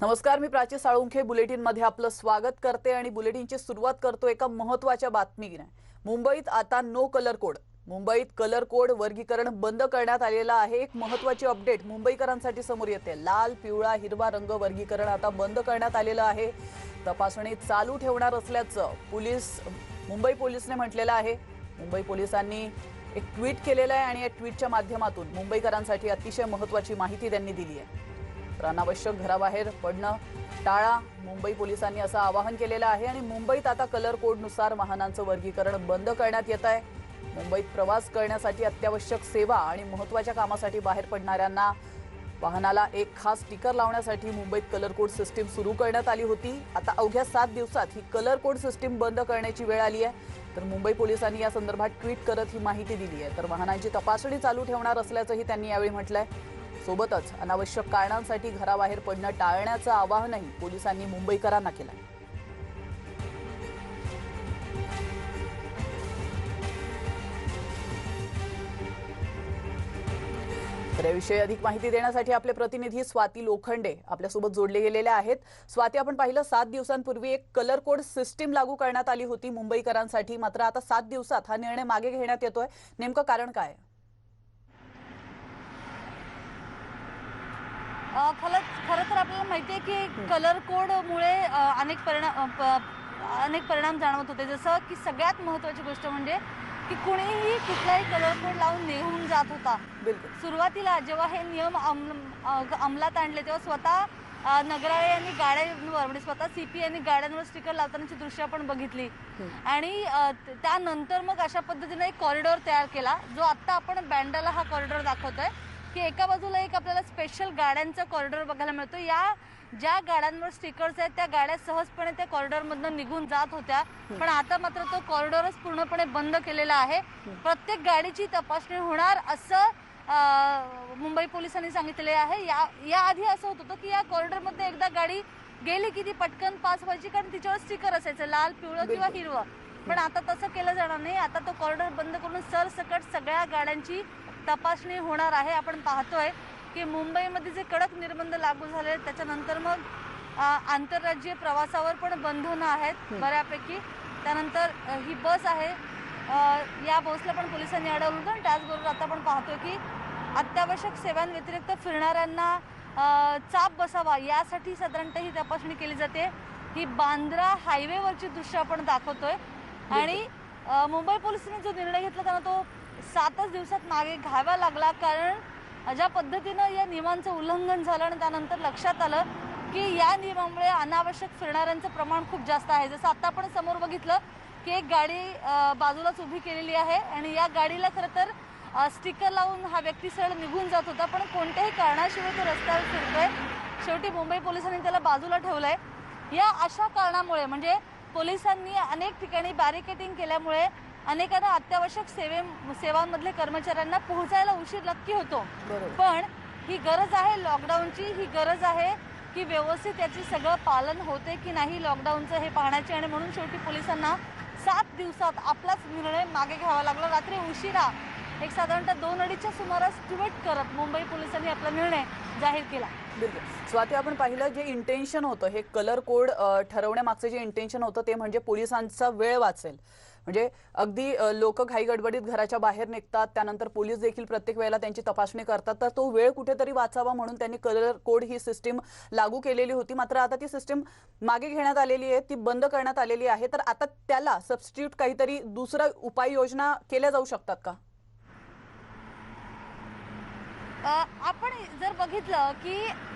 नमस्कार, मी प्राची साळुंखे बुलेटिन मध्ये आपलं स्वागत करते आणि बुलेटिनची सुरुवात करतो एका महत्त्वाच्या बातमीने। मुंबईत आता नो कलर कोड। मुंबईत कलर कोड वर्गीकरण बंद करण्यात आलेलं आहे। एक महत्त्वाची अपडेट मुंबईकरांसाठी समोर येते। लाल, पिवळा, हिरवा रंग वर्गीकरण आता बंद करण्यात आलेलं आहे। तपासणी चालू ठेवणार असल्याचं मुंबई पोलिसने म्हटलेलं आहे। मुंबई पोलिसांनी एक ट्विट केलेलं आहे आणि या ट्विटच्या माध्यमातून मुंबईकरांसाठी अतिशय महत्त्वाची माहिती त्यांनी दिली आहे। अनावश्यक घराबाहेर पडणं टाळा, मुंबई पोलिसांनी असं आवाहन केलेलं आहे आणि मुंबईत आता कलर कोडनुसार वाहनांचं वर्गीकरण बंद करण्यात येत आहे। मुंबईत प्रवास करण्यासाठी अत्यावश्यक सेवा आणि महत्त्वाच्या कामासाठी बाहेर पडणाऱ्यांना वाहनाला एक खास स्टिकर लावण्यासाठी मुंबईत कलर कोड सिस्टीम सुरू करण्यात आली होती। आता अवघ्या 7 दिवसात ही कलर कोड सिस्टीम बंद करण्याची वेळ आली आहे। तर मुंबई पोलिसांनी या संदर्भात ट्विट करत ही माहिती दिली आहे। तर वाहनांची तपासणी चालू ठेवणार असल्याचंही त्यांनी यावेळी म्हटलंय। सोबतच अनावश्यक कारणांसाठी घराबाहेर पडणं टाळण्याचं आवाहनही पोलिसांनी मुंबईकरांना केलं। तर याविषयी अधिक माहिती देण्यासाठी आपले प्रतिनिधी स्वाती लोखंडे आपल्यासोबत जोडले गेलेले आहेत। स्वाती, आपण पाहिलं 7 दिवसांपूर्वी एक कलर कोड सिस्टीम लागू करण्यात आली होती मुंबईकरांसाठी, मात्र आता 7 दिवसात हा निर्णय मागे घेण्यात येतोय, नेमकं कारण काय? खरं तर आपल्याला माहिती आहे की कलर कोडमुळे अनेक परिणाम जाणवत होते। जसं की सगळ्यात महत्त्वाची गोष्ट म्हणजे की कुणीही कुठलाही कलर कोड लावून निघून जात होता। सुरुवातीला जेव्हा हे नियम अंमलात आणले तेव्हा स्वतः नगराळे यांनी गाड्यांवर म्हणजे स्वतः सीपी यांनी गाड्यांवर स्टिकर लावतानाची दृश्य आपण बघितली आणि त्यानंतर मग अशा पद्धतीने एक कॉरिडॉर तयार केला, जो आता आपण बँडाला हा कॉरिडॉर दाखवतोय की एका बाजूला एक आपल्याला स्पेशल गाड्यांचा कॉरिडॉर बघायला मिळतो। या ज्या गाड्यांवर स्टिकर्स आहेत त्या गाड्या सहजपणे त्या कॉरिडॉरमधून निघून जात होत्या, पण आता मात्र तो कॉरिडॉरच पूर्णपणे बंद केलेला आहे। प्रत्येक गाडीची तपासणी होणार असं मुंबई पोलिसांनी सांगितले आहे। याआधी असं होत होतं की या कॉरिडॉरमध्ये एकदा गाडी गेली की ती पटकन पास व्हायची, कारण तिच्यावर स्टिकर असायचं लाल, पिवळं किंवा हिरवं, पण आता तसं केलं जाणार नाही। आता तो कॉरिडॉर बंद करून सरसकट सगळ्या गाड्यांची तपासणी होणार आहे। आपण पाहतोय की मुंबईमध्ये जे कडक निर्बंध लागू झाले त्याच्यानंतर मग आंतरराज्यीय प्रवासावर पण बंधनं आहेत बऱ्यापैकी। त्यानंतर ही बस आहे, या बसला पण पोलिसांनी अडवलं होतं। त्याचबरोबर आता आपण पाहतोय की अत्यावश्यक सेवांव्यतिरिक्त फिरणाऱ्यांना चाप बसावा यासाठी साधारणतः ही तपासणी केली जाते। ही बांद्रा हायवेवरची दृश्य आपण दाखवतोय आणि मुंबई पोलिसांनी जो निर्णय घेतला त्यांना तो 7च दिवसात मागे घ्यावा लागला, कारण ज्या पद्धतीनं या नियमांचं उल्लंघन झालं आणि त्यानंतर लक्षात आलं की या नियमामुळे अनावश्यक फिरणाऱ्यांचं प्रमाण खूप जास्त आहे। जसं आता आपण समोर बघितलं की एक गाडी बाजूलाच उभी केलेली आहे आणि या गाडीला खरं तर स्टिकर लावून हा व्यक्ती सरळ निघून जात होता, पण कोणत्याही कारणाशिवाय तो रस्त्यावर फिरतोय। शेवटी मुंबई पोलिसांनी त्याला बाजूला ठेवलंय। या अशा कारणामुळे म्हणजे पोलिसांनी अनेक ठिकाणी बॅरिकेडिंग केल्यामुळे अनेकांना अत्यावश्यक सेवांमधले कर्मचाऱ्यांना पोहोचायला उशीर नक्की होतो, पण ही गरज आहे लॉकडाऊनची, ही गरज आहे की व्यवस्थित याची सगळं पालन होते की नाही लॉकडाऊनचं हे पाहण्याची, आणि म्हणून शेवटी पोलिसांना 7 दिवसात आपलाच निर्णय मागे घ्यावा लागला। रात्री उशिरा एक साधारणतः 2-2:30च्या सुमारास ट्विट करत मुंबई पोलिसांनी आपला निर्णय जाहीर केला। स्वाती, आपण पाहिलं जे इंटेन्शन होतं हे कलर कोड ठरवण्यामागचं जे इंटेन्शन होतं ते म्हणजे पोलिसांचा वेळ वाचेल, म्हणजे अगदी लोक घाई गडबडीत घराच्या बाहेर निघतात, त्यानंतर पोलीस देखील प्रत्येक वेळेला त्यांची तपासणी करतात, तर तो वेळ कुठेतरी वाचावा म्हणून त्यांनी कलर कोड ही सिस्टीम लागू केलेली होती। मात्र आता ती सिस्टीम मागे घेण्यात आलेली आहे, ती बंद करण्यात आलेली आहे। तर आता त्याला सबस्टिट्यूट काहीतरी दुसरा उपाययोजना केल्या जाऊ शकतात का? आपण जर बघितलं की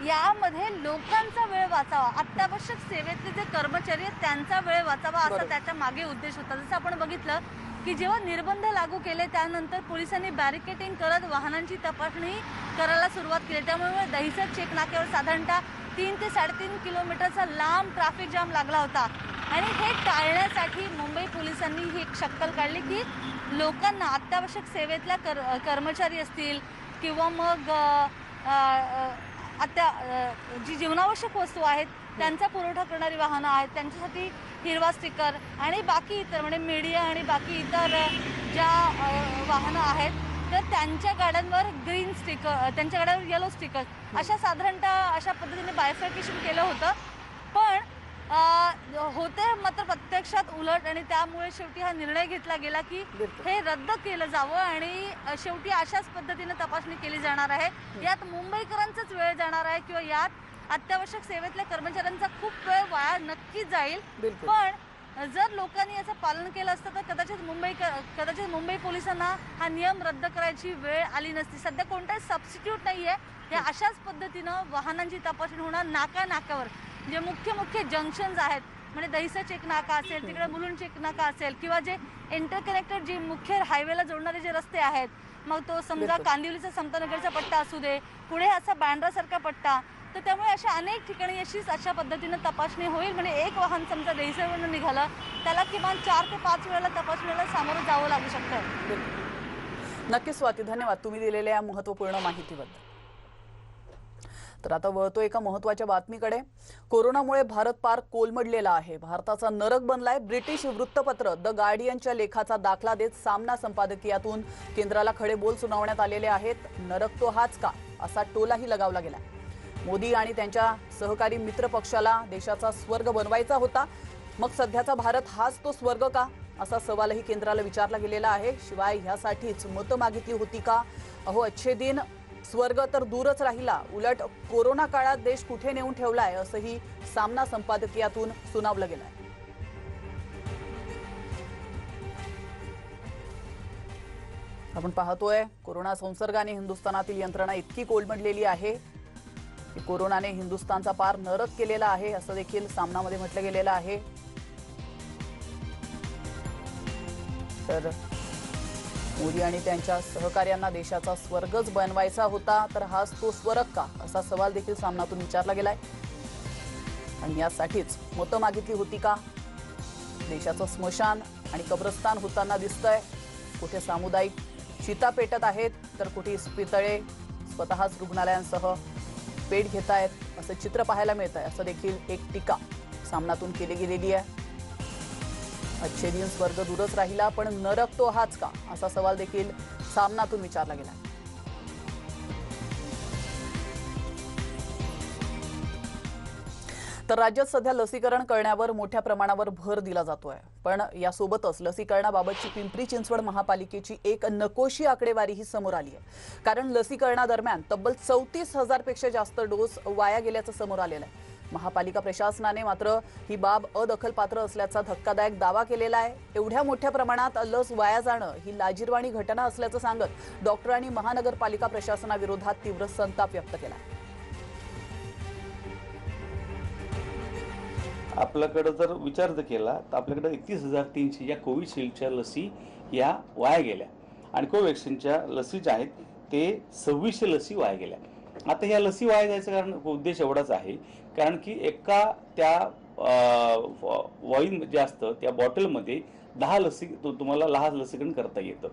यामध्ये लोकांचा वेळ वाचावा, अत्यावश्यक सेवेतले जे कर्मचारी आहेत त्यांचा वेळ वाचावा असा त्याच्या मागे उद्देश होता। जसं आपण बघितलं की जेव्हा निर्बंध लागू केले त्यानंतर पोलिसांनी बॅरिकेडिंग करत वाहनांची तपासणी करायला सुरुवात केली, त्यामुळे दहिसर चेक नाक्यावर साधारणतः 3 ते 3.5 किलोमीटरचा लांब ट्रॅफिक जाम लागला होता आणि हे टाळण्यासाठी मुंबई पोलिसांनी ही एक शक्कल काढली की लोकांना अत्यावश्यक सेवेतल्या कर्मचारी असतील किंवा मग जी जीवनावश्यक वस्तू आहेत त्यांचा पुरवठा करणारी वाहनं आहेत त्यांच्यासाठी हिरवा स्टिकर आणि बाकी इतर म्हणजे मीडिया आणि बाकी इतर ज्या वाहनं आहेत तर त्यांच्या गाड्यांवर ग्रीन स्टिकर, त्यांच्या गाड्यांवर येलो स्टिकर, अशा साधारणतः अशा पद्धतीने बायफर्केशन केलं होतं. पण होते मात्र प्रत्यक्षात उलट, आणि त्यामुळे शेवटी हा निर्णय घेतला गेला की हे रद्द केलं जावं आणि शेवटी अशाच पद्धतीने तपासणी केली जाणार आहे. यात मुंबईकरांचाच वेळ जाणार आहे किंवा यात अत्यावश्यक सेवेतल्या कर्मचाऱ्यांचा खूप वेळ वाया नक्कीच जाईल. पण जर लोकांनी याचं पालन केलं असतं तर कदाचित मुंबई पोलिसांना हा नियम रद्द करायची वेळ आली नसती. सध्या कोणताही सबस्टिट्यूट नाहीये. या अशाच पद्धतीनं वाहनांची तपासणी होणार नाकावर, जे मुख्य जंक्शन्स आहेत, म्हणजे दहिसर चेक नाका असेल, तिकडे मुलुंड चेक नाका असेल, किंवा जे इंटरकनेक्टेड जे मुख्य हायवेला जोडणारे जे रस्ते आहेत, मग तो समजा कांदिवलीचा समतानगरचा पट्टा असू दे, पुढे असा बँड्रासारखा पट्टा, तर त्यामुळे अशा अनेक ठिकाणी अशा पद्धतीनं तपासणी होईल. म्हणजे एक वाहन समजा दहिसरवरून निघालं, त्याला किमान 4 ते 5 वेळेला तपासणीला सामोरं जावं लागू शकतं. नक्कीच स्वाती, धन्यवाद तुम्ही दिलेल्या या महत्त्वपूर्ण माहितीबद्दल. तर आता वळतो एका महत्त्वाच्या बातमीकडे. कोरोनामुळे भारत पार कोलमडलेला आहे. भारताचा नरक बनलाय. ब्रिटिश वृत्तपत्र द गार्डियनच्या लेखाचा दाखला देत सामना संपादकीयातून केंद्राला खडे बोल सुनावण्यात आलेले आहेत. नरक तो हाच का, असा टोलाही लगावला गेला. मोदी आणि त्यांच्या सहकारी मित्र पक्षाला देशाचा स्वर्ग बनवायचा होता, मग सध्याचा भारत हाच तो स्वर्ग का, असा सवालही केंद्राला विचारला गेलेला आहे. शिवाय ह्यासाठीच मतं मागितली होती का? अहो, अच्छे दिन, स्वर्ग तर दूरच राहिला, उलट कोरोना काळात देश कुठे नेऊन ठेवलाय, असंही सामना संपादकीयातून सुनावलं गेलंय. आपण पाहतोय कोरोना संसर्गाने हिंदुस्थानातील यंत्रणा इतकी कोलमडलेली आहे की कोरोनाने हिंदुस्थानचा पार नरक केलेला आहे, असं देखील सामनामध्ये म्हटलं गेलेलं आहे. तर मोदी आणि त्यांच्या सहकार्यांना देशाचा स्वर्गच बनवायचा होता, तर हाच तो स्वर्ग का, असा सवाल देखील सामनातून विचारला गेलाय. आणि यासाठीच मतं मागितली होती का? देशाचं स्मशान आणि कब्रस्तान होताना दिसतंय. कुठे सामुदायिक चिता पेटत आहेत, तर कुठे इस्पितळे स्वतःच रुग्णालयांसह पेट घेत आहेत, असं चित्र पाहायला मिळत आहे. असं देखील एक टीका सामनातून केली गेलेली आहे. अच्छे दिन, स्वर्ग दूरच राहिला, पण नरक तो हाच का, असा सवाल देखील सामनातून विचारला गेला. तर राज्यात सध्या लसीकरण करण्यावर मोठ्या प्रमाणावर भर दिला जातोय. पण यासोबतच लसीकरणाबाबतची पिंपरी चिंचवड महापालिकेची एक नकोशी आकडेवारीही समोर आली आहे. कारण लसीकरणादरम्यान तब्बल 34,000 पेक्षा जास्त डोस वाया गेल्याचं समोर आलेलं आहे. महापालिका प्रशासनाने मात्र ही बाब अदखलपात्र असल्याचा धक्कादायक दावा केलेला आहे. एवढ्या मोठ्या प्रमाणात लस वाया जाणं ही लाजिरवाणी घटना असल्याचं सांगत डॉक्टरांनी महानगरपालिका प्रशासनाविरोधात तीव्र संताप व्यक्त केला. आपल्याकडे जर विचार केला तर आपल्याकडे 31,300 या कोविशिल्डच्या लसी या वाया गेल्या आणि कोवॅक्सिनच्या लसी ज्या आहेत ते 2600 लसी वाया गेल्या. आता ह्या लसी वाया जायचं कारण उद्देश एवढाच आहे, कारण की एका त्या वाईन जे असतं त्या बॉटलमध्ये 10 लसी तुम्हाला लसीकरण करता येतं.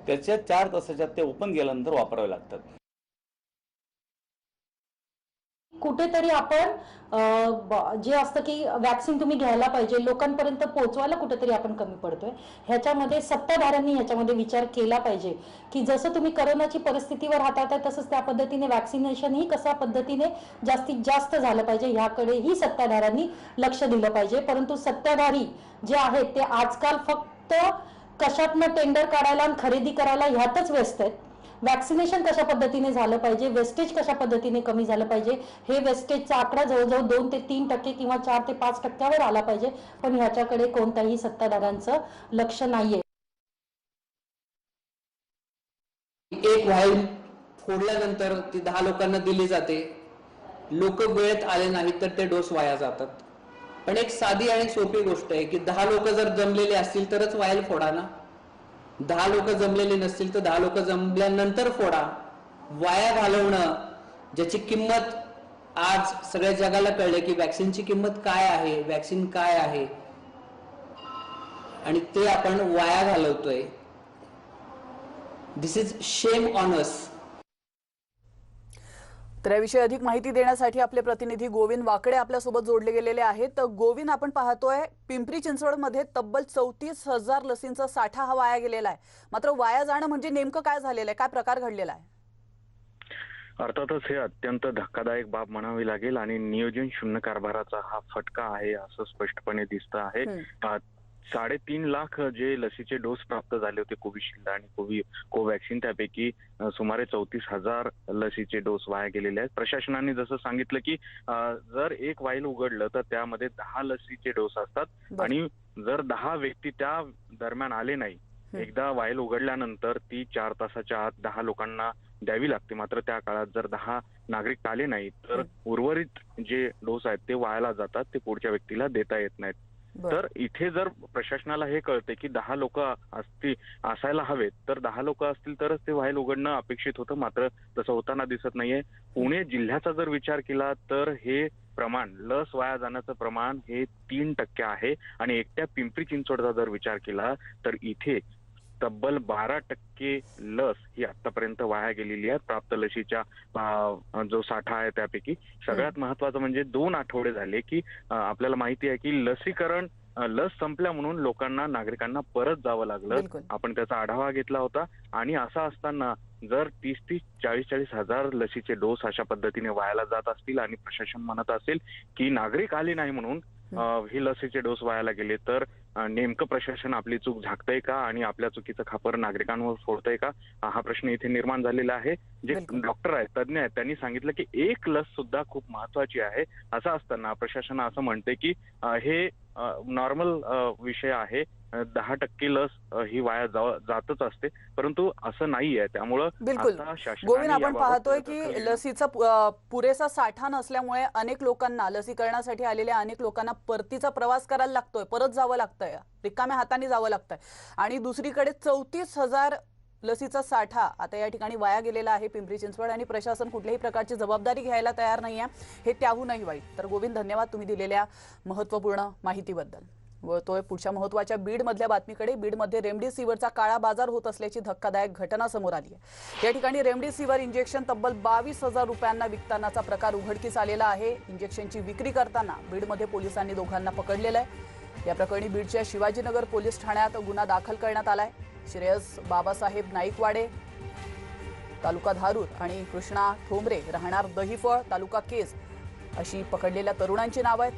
त्याच्या 4 तासाच्या ते ओपन केल्यानंतर वापरावे लागतात. कुठेतरी आपण जे असतं की वॅक्सिन तुम्ही घ्यायला पाहिजे, लोकांपर्यंत पोहोचवायला कुठेतरी आपण कमी पडतोय. ह्याच्यामध्ये सत्ताधाऱ्यांनी ह्याच्यामध्ये विचार केला पाहिजे की जसं तुम्ही कोरोनाची परिस्थितीवर हाताळताय तसंच त्या पद्धतीने वॅक्सिनेशन ही कशा पद्धतीने जास्तीत जास्त झालं पाहिजे ह्याकडेही सत्ताधाऱ्यांनी लक्ष दिलं पाहिजे. परंतु सत्ताधारी जे आहेत ते आजकाल फक्त कशातनं टेंडर काढायला आणि खरेदी करायला ह्यातच व्यस्त आहेत. वॅक्सिनेशन कशा पद्धतीने झालं पाहिजे, वेस्टेज कशा पद्धतीने कमी झालं पाहिजे, हे वेस्टेजचा आकडा जवळजवळ 2 ते 3% किंवा 4 ते 5% आला पाहिजे. पण ह्याच्याकडे कोणत्याही सत्ताधाऱ्यांचं लक्ष नाहीये. एक व्हाईल फोडल्यानंतर ती 10 लोकांना दिली जाते. लोक वेळेत आले नाहीत तर ते डोस वाया जातात. पण एक साधी आणि सोपी गोष्ट आहे की 10 लोक जर जमलेले असतील तरच व्हाईल फोडा ना. 10 लोक जमलेले नसतील तर 10 लोक जमल्यानंतर फोडा. वाया घालवणं ज्याची किंमत आज सगळ्या जगाला कळले की वॅक्सिनची किंमत काय आहे, वॅक्सिन काय आहे, आणि ते आपण वाया घालवतोय. दिस इज शेम ऑन अस. तर याविषयी अधिक माहिती देण्यासाठी आपले प्रतिनिधी गोविंद वाकडे आपल्यासोबत जोडले गेलेले आहेत. तर गोविंद, आपण पाहतोय पिंपरी चिंचवडमध्ये तब्बल 34,000 लसींचा साठा हा वाया गेलेला आहे. मात्र वाया जाणं म्हणजे नेमकं काय झालेलं आहे, काय प्रकार घडलेला आहे? अर्थातच हे अत्यंत धक्कादायक बाब म्हणावी लागेल आणि नियोजन शून्य कारभाराचा हा फटका आहे असं स्पष्टपणे दिसतं आहे. 3.5 लाख जे लसीचे डोस प्राप्त झाले होते कोविशिल्ड आणि कोवॅक्सिन, त्यापैकी सुमारे 34,000 लसीचे डोस वाया गेलेले आहेत. प्रशासनाने जसं सांगितलं की जर एक वाईल उघडलं तर त्यामध्ये 10 लसीचे डोस असतात आणि जर 10 व्यक्ती त्या दरम्यान आले नाही, एकदा वाईल उघडल्यानंतर ती 4 तासाच्या आत 10 लोकांना द्यावी लागते. मात्र त्या काळात जर 10 नागरिक आले नाही तर उर्वरित जे डोस आहेत ते वायाला जातात, ते पुढच्या व्यक्तीला देता येत नाहीत. तर इथे जर प्रशासनाला हे कळते की 10 लोक असायला हवेत, तर 10 लोक असतील तरच ते वाईल उघडणं अपेक्षित होतं. मात्र तसं होताना दिसत नाहीये. पुणे जिल्ह्याचा जर विचार केला तर हे प्रमाण, लस वाया जाण्याचं प्रमाण हे 3% आहे आणि एकट्या पिंपरी चिंचवडचा जर विचार केला तर इथे तब्बल 12% लस ही आतापर्यंत वाया गेलेली आहे. प्राप्त लसीच्या जो साठा आहे त्यापैकी सगळ्यात महत्वाचं म्हणजे 2 आठवडे झाले की आपल्याला माहिती आहे की लस संपल्या म्हणून नागरिकांना परत जावं लागलं. आपण त्याचा आढावा घेतला होता आणि असं असताना जर 30-30, 40-40 हजार लसीचे डोस अशा पद्धतीने वायाला जात असतील आणि प्रशासन म्हणत असेल की नागरिक आले नाही म्हणून हे लसीचे डोस वायाला गेले, तर नेमकं प्रशासन आपली चूक झाकतंय का आणि आपल्या चुकीचं खापर नागरिकांवर फोडतंय का, हा प्रश्न इथे निर्माण झालेला आहे. जे डॉक्टर आहेत, तज्ञ आहेत, त्यांनी सांगितलं की एक लस सुद्धा खूप महत्वाची आहे. असं असताना प्रशासन असं म्हणते की हे नॉर्मल विषय आहे, 10% लस ही वाया जातच असते, परंतु असं नाहीये. त्यामुळं बिलकुल गोविंद, आपण पाहतोय की लसीचा पुरेसा साठा नसल्यामुळे अनेक लोकांना, लसीकरणासाठी आलेल्या अनेक लोकांना परतीचा प्रवास करायला लागतोय, परत जावं लागतंय, रिकाम्या हाताने जावं लागतंय. आणि दुसरीकडे 34,000 लसीचा साठा आता या ठिकाणी वाया गेलेला आहे पिंपरी चिंचवड, आणि प्रशासन कुठल्याही प्रकारची जबाबदारी घ्यायला तयार नाहीये. हे त्याहूनही वाईट. तर गोविंद, धन्यवाद तुम्ही दिलेल्या महत्त्वपूर्ण माहितीबद्दल. वळतोय पुढच्या महत्त्वाच्या बीड मधल्या बातमीकडे. बीडमध्ये रेमडेसिवीरचा काळा बाजार होत असल्याची धक्कादायक घटना समोर आली आहे. या ठिकाणी रेमडेसिवीर इंजेक्शन तब्बल 22,000 रुपयांना विकतानाचा प्रकार उघडकीस आलेला आहे. इंजेक्शनची विक्री करताना बीडमध्ये पोलिसांनी दोघांना पकडलेलं आहे. या प्रकरणी बीडच्या शिवाजीनगर पोलीस ठाण्यात गुन्हा दाखल करण्यात आलाय. श्रेयस बाबासाहेब नाईकवाडे, तालुका धारूर, आणि कृष्णा ठोंबरे, राहणार दहिफळ, तालुका केज, अशी पकडलेल्या तरुणांची नाव आहेत.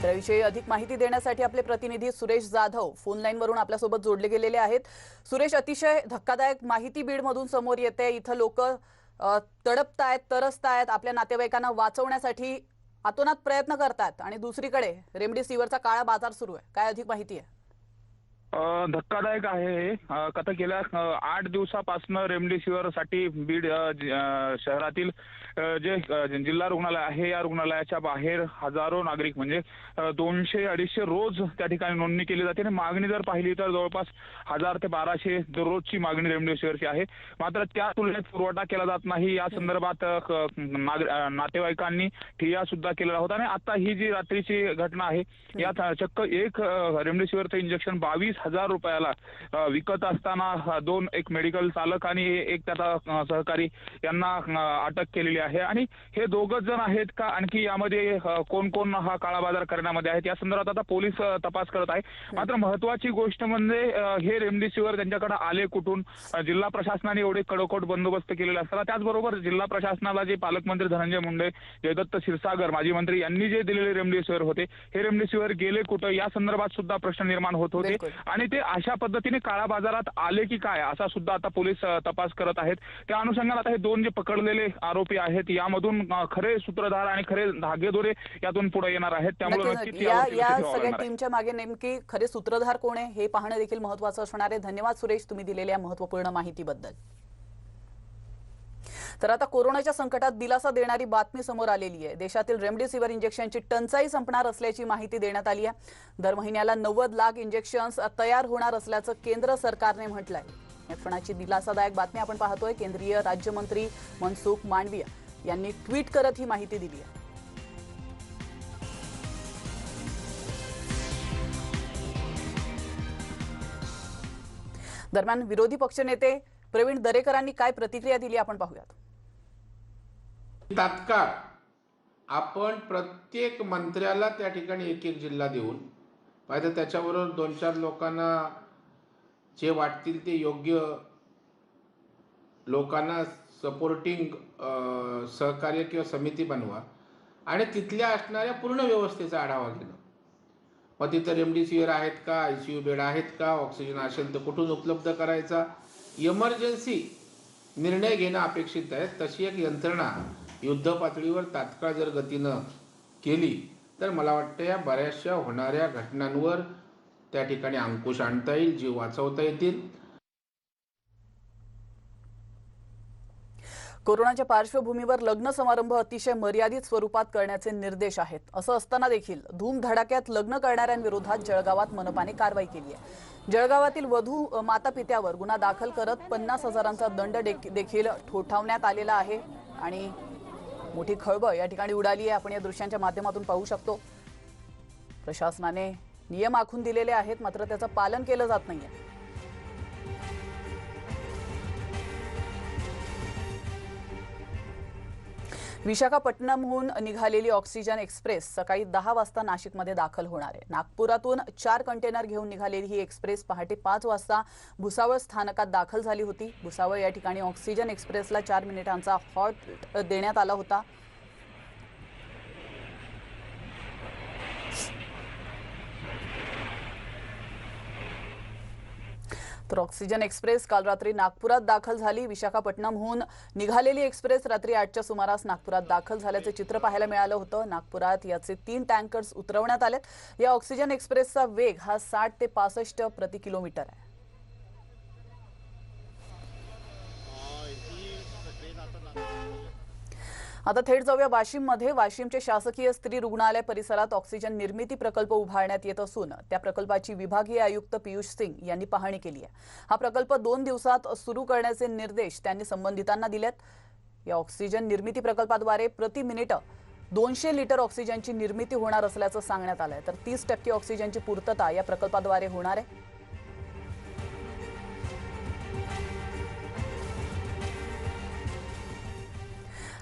त्याविषयी अधिक माहिती देण्यासाठी आपले प्रतिनिधी सुरेश जाधव फोन लाईनवरून आपल्यासोबत जोडले गेलेले आहेत. सुरेश, अतिशय धक्कादायक माहिती बीडमधून समोर येते. इथं लोक तडपतायत, तरसतायत, आपल्या नातेवाईकांना वाचवण्यासाठी आतोनात प्रयत्न करतात, आणि दुसरीकडे रेमडेसिवीरचा काळा बाजार सुरू आहे. काय अधिक माहिती आहे? धक्कादायक आहे. कथा गेल्या 8 दिवसापासून रेमडेसिवीर साठी बीड शहरातील जे जिल्हा रुग्णालय आहे, या रुग्णालयाच्या बाहेर हजारो नागरिक, म्हणजे 200-250 रोज त्या ठिकाणी नोंदणी केली जाते आणि मागणी जर पाहिली तर जवळपास 1000 ते 1200 दररोजची मागणी रेमडेसिवीरची आहे. मात्र त्या तुलनेत पुरवठा केला जात नाही. या संदर्भात नातेवाईकांनी ठिय्या सुद्धा केलेला होता. आणि आता ही जी रात्रीची घटना आहे, यात चक्क एक रेमडेसिवीरचं इंजेक्शन 22,000 रुपयाला विकत असताना एक मेडिकल चालक आणि एक त्याचा सहकारी यांना अटक केलेली आहे. आणि हे दोघच जण आहेत का, आणखी यामध्ये कोण कोण हा काळा बाजार करण्यामध्ये आहेत, या संदर्भात आता पोलीस तपास करत आहे. मात्र महत्वाची गोष्ट म्हणजे हे रेमडेसिवीर त्यांच्याकडे आले कुठून? जिल्हा प्रशासनाने एवढे कडकोट बंदोबस्त केलेला असताना, त्याचबरोबर जिल्हा प्रशासनाला जे पालकमंत्री धनंजय मुंडे, जयदत्त क्षीरसागर माजी मंत्री यांनी जे दिलेले रेमडेसिवीर होते, हे रेमडेसिवीर गेले कुठं, या संदर्भात सुद्धा प्रश्न निर्माण होत होते. आणि ते अशा पद्धतीने काळा बाजारात आले की काय, असा सुद्धा आता पोलीस तपास करत आहेत. त्या अनुषंगाने आता हे 2 जे पकडलेले आरोपी आहेत, यामधून खरे सूत्रधार आणि खरे धागेदोरे यातून पुढे येणार आहेत. त्यामुळे या सगळ्या टीमच्या मागे नेमकी खरे सूत्रधार कोण आहे हे पाहणं देखील महत्त्वाचं असणार आहे. धन्यवाद सुरेश, तुम्ही दिलेल्या महत्त्वपूर्ण माहितीबद्दल. तर आता कोरोनाच्या संकटात दिलासा देणारी बातमी समोर आलेली आहे. देशातील रेमडेसिवीर इंजेक्शनची टंचाई संपणार असल्याची माहिती देण्यात आली आहे. दर महिन्याला 90 लाख इंजेक्शन्स तयार होणार असल्याचं केंद्र सरकारने म्हटलंय. या क्षणाची दिलासादायक बातमी आपण पाहतोय. केंद्रीय राज्यमंत्री मनसुख मांडविया यांनी ट्विट करत ही माहिती दिली आहे. दरम्यान विरोधी पक्षनेते प्रवीण दरेकरांनी काय प्रतिक्रिया दिली आपण पाहूयात. तात्काळ आपण प्रत्येक मंत्र्याला त्या ठिकाणी एक एक जिल्हा देऊन पाहिजे, त्याच्याबरोबर 2-4 लोकांना जे वाटतील ते योग्य लोकांना सपोर्टिंग सहकार्य किंवा समिती बनवा आणि तिथल्या असणाऱ्या पूर्ण व्यवस्थेचा आढावा घेणं. मग तिथं रेमडेसिवीर आहेत का, ICU बेड आहेत का, ऑक्सिजन असेल तर कुठून उपलब्ध करायचा, इमर्जन्सी निर्णय घेणं अपेक्षित आहे. तशी एक यंत्रणा युद्ध पातळीवर तात्काळ जर गतीनं केली तर मला वाटतं या बऱ्याचशा होणाऱ्या घटनांवर त्या ठिकाणी अंकुश आणता येईल, जीव वाचवता येतील. कोरोनाच्या पार्श्वभूमीवर लग्न समारंभ अतिशय मर्यादित स्वरूपात करण्याचे निर्देश आहेत. असं असताना देखील धूमधडाक्यात लग्न करणाऱ्यांविरोधात जळगावात मनपाने कारवाई केली आहे. जळगावातील वधू मातापित्यावर गुन्हा दाखल करत 50,000चा दंड देखील ठोठावण्यात आलेला आहे आणि मोठी खळबळ या ठिकाणी उडाली आहे. आपण या दृश्यांच्या माध्यमातून पाहू शकतो. प्रशासनाने नियम आखून दिलेले आहेत, मात्र त्याचं पालन केलं जात नाहीये. विशाखापट्टणमहून निघालेली ऑक्सिजन एक्सप्रेस सकाळी 10 वाजता नाशिकमध्ये दाखल होणार आहे. नागपुरातून 4 कंटेनर घेऊन निघालेली ही एक्सप्रेस पहाटे 5 वाजता भुसावळ स्थानकात दाखल झाली होती. भुसावळ या ठिकाणी ऑक्सिजन एक्सप्रेसला 4 मिनिटांचा हॉल्ट देण्यात आला होता. तर ऑक्सिजन एक्सप्रेस काल रात्री नागपुरात दाखल झाली. विशाखापट्टणमहून निघालेली एक्सप्रेस रात्री 8च्या सुमारास नागपुरात दाखल झाल्याचे चित्र पाहायला मिळालं होतं. नागपुरात याचे 3 टँकर्स उतरवण्यात आलेत. या ऑक्सिजन एक्सप्रेसचा वेग हा 60 ते 65 प्रति किलोमीटर आहे. आता थेट जाऊया वाशिममध्ये. वाशिमचे शासकीय स्त्री रुग्णालय परिसरात ऑक्सिजन निर्मिती प्रकल्प उभारण्यात येत असून त्या प्रकल्पाची विभागीय आयुक्त पियुष सिंग यांनी पाहणी केली आहे. हा प्रकल्प 2 दिवसात सुरू करण्याचे निर्देश त्यांनी संबंधितांना दिलेत. या ऑक्सिजन निर्मिती प्रकल्पाद्वारे प्रति मिनिट 200 लिटर ऑक्सिजनची निर्मिती होणार असल्याचं सांगण्यात आलंय. तर 30% ऑक्सिजनची पूर्तता या प्रकल्पाद्वारे होणार आहे.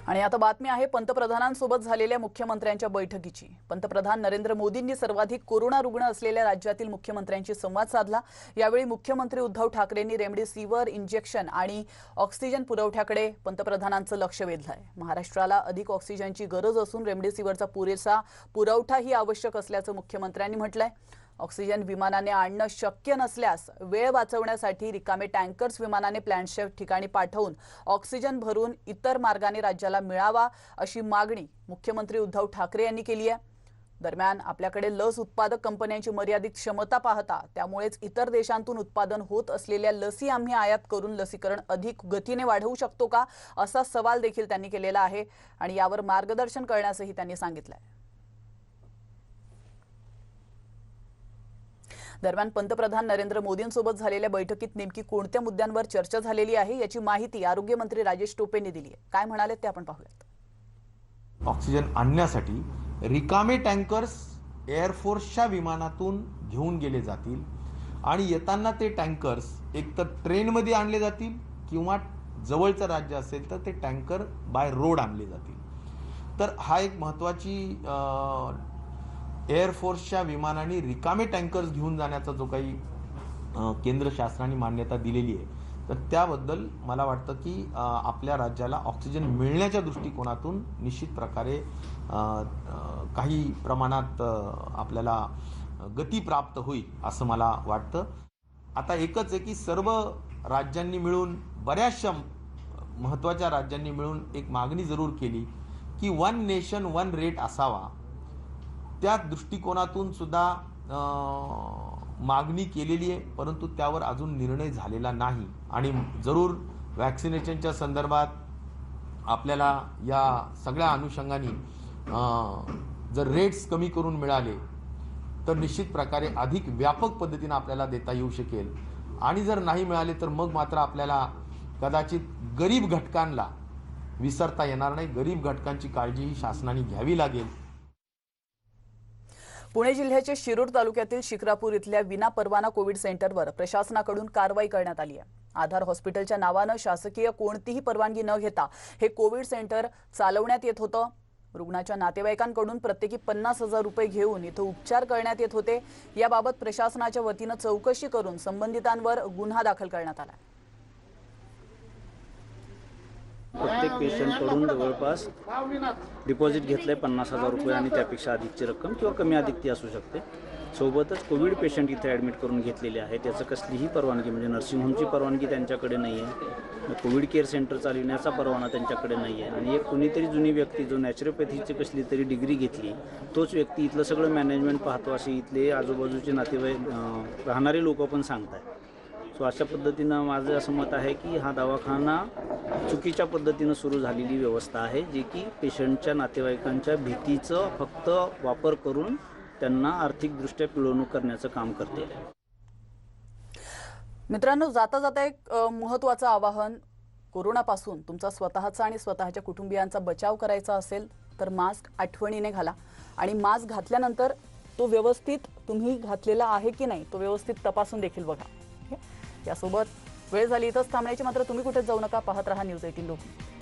आणि आता बातमी आहे पंतप्रधानांसोबत झालेल्या मुख्यमंत्र्यांच्या बैठकीची. पंतप्रधान नरेंद्र मोदींनी सर्वाधिक कोरोना रुग्ण असलेल्या राज्यातील मुख्यमंत्र्यांशी संवाद साधला. यावेळी मुख्यमंत्री उद्धव ठाकरेंनी रेमडेसिवीर इंजेक्शन आणि ऑक्सिजन पुरवठ्याकडे पंतप्रधानांचं लक्ष वेधलंय. महाराष्ट्राला अधिक ऑक्सिजनची गरज असून रेमडेसिवीरचा पुरेसा पुरवठाही आवश्यक असल्याचं मुख्यमंत्र्यांनी म्हटलंय. ऑक्सिजन विमानाने आणणं शक्य नसल्यास वेळ वाचवण्यासाठी रिकामे टँकर्स विमानाने प्लॅन्टच्या ठिकाणी पाठवून ऑक्सिजन भरून इतर मार्गाने राज्याला मिळावा अशी मागणी मुख्यमंत्री उद्धव ठाकरे यांनी केली आहे. दरम्यान आपल्याकडे लस उत्पादक कंपन्यांची मर्यादित क्षमता पाहता त्यामुळेच इतर देशांतून उत्पादन होत असलेल्या लसी आम्ही आयात करून लसीकरण अधिक गतीने वाढवू शकतो का असा सवाल देखील त्यांनी केलेला आहे आणि यावर मार्गदर्शन करण्यासही त्यांनी सांगितलंय. दरम्यान पंतप्रधान नरेंद्र मोदींसोबत झालेल्या बैठकीत नेमकी कोणत्या मुद्द्यांवर चर्चा झालेली आहे याची माहिती आरोग्यमंत्री राजेश टोपेंनी दिली आहे. काय म्हणाले ते आपण पाहूयात. ऑक्सिजन आणण्यासाठी रिकामे टँकर्स एअरफोर्सच्या विमानातून घेऊन गेले जातील आणि येताना ते टँकर्स एकतर ट्रेनमध्ये आणले जातील किंवा जवळचं राज्य असेल तर ते टँकर बाय रोड आणले जातील. तर हा एक महत्त्वाची एअरफोर्सच्या विमानाने रिकामे टँकर्स घेऊन जाण्याचा जो काही केंद्र शासनाने मान्यता दिलेली आहे तर त्याबद्दल मला वाटतं की आपल्या राज्याला ऑक्सिजन मिळण्याच्या दृष्टिकोनातून निश्चित प्रकारे काही प्रमाणात आपल्याला गती प्राप्त होईल असं मला वाटतं. आता एकच आहे की सर्व राज्यांनी मिळून बऱ्याचशा महत्त्वाच्या राज्यांनी मिळून एक मागणी जरूर केली की 1 नेशन 1 रेट असावा. त्या दृष्टिकोनातून सुद्धा मागणी केलेली आहे परंतु त्यावर अजून निर्णय झालेला नाही आणि जरूर वॅक्सिनेशनच्या संदर्भात आपल्याला या सगळ्या अनुषंगाने जर रेट्स कमी करून मिळाले तर निश्चित प्रकारे अधिक व्यापक पद्धतीने आपल्याला देता येऊ शकेल आणि जर नाही मिळाले तर मग मात्र आपल्याला कदाचित गरीब घटकांना विसरता येणार नाही. गरीब घटकांची काळजी ही शासनाने घ्यावी लागेल. पुणे जिल्ह्याच्या शिरूर तालुक्यातील शिक्रापूर इथल्या विना परवाना कोविड सेंटरवर प्रशासनाकडून कारवाई करण्यात आली आहे। आधार हॉस्पिटलच्या नावानं शासकीय कोणतीही परवानगी न घेता हे कोविड सेंटर चालवण्यात येत होतं। रुग्णाच्या नातेवाईकांकडून प्रत्येकी 50,000 रुपये घेऊन इथं उपचार करण्यात येत होते। याबाबत प्रशासनाच्या वतीनं चौकशी करून संबंधितांवर गुन्हा दाखल करण्यात आला। प्रत्येक पेशंटकडून जवळपास डिपॉझिट घेतलंय 50,000 रुपये आणि त्यापेक्षा अधिकची रक्कम किंवा कमी अधिक ती असू शकते। सोबतच कोविड पेशंट इथे ॲडमिट करून घेतलेले आहे, त्याचं कसलीही परवानगी म्हणजे नर्सिंग होमची परवानगी त्यांच्याकडे नाही आहे, कोविड केअर सेंटर चालविण्याचा परवाना त्यांच्याकडे नाही आहे आणि एक कुणीतरी जुनी व्यक्ती जो नॅचरोपॅथीची कसली तरी डिग्री घेतली तोच व्यक्ती इथलं सगळं मॅनेजमेंट पाहतो असे इथले आजूबाजूचे नातेवाईक राहणारे लोक पण सांगतात। सो अशा पद्धतीनं माझं असं मत आहे की हा दवाखाना चुकीच्या पद्धतीनं सुरू झालेली व्यवस्था आहे, जी की पेशंटच्या नातेवाईकांच्या भीतीचं फक्त वापर करून त्यांना आर्थिकदृष्ट्या पिळवणूक करण्याचं काम करते। मित्रांनो, जाता जाता एक महत्त्वाचं आवाहन, कोरोनापासून तुमचा स्वतःचा आणि स्वतःच्या कुटुंबियांचा बचाव करायचा असेल तर मास्क आठवणीने घाला आणि मास्क घातल्यानंतर तो व्यवस्थित तुम्ही घातलेला आहे की नाही तो व्यवस्थित तपासून देखील बघा। यासोबत वेळ झाली इथंच थांबण्याची, मात्र तुम्ही कुठे जाऊ नका, पाहत रहा न्यूज 18 लोकमत।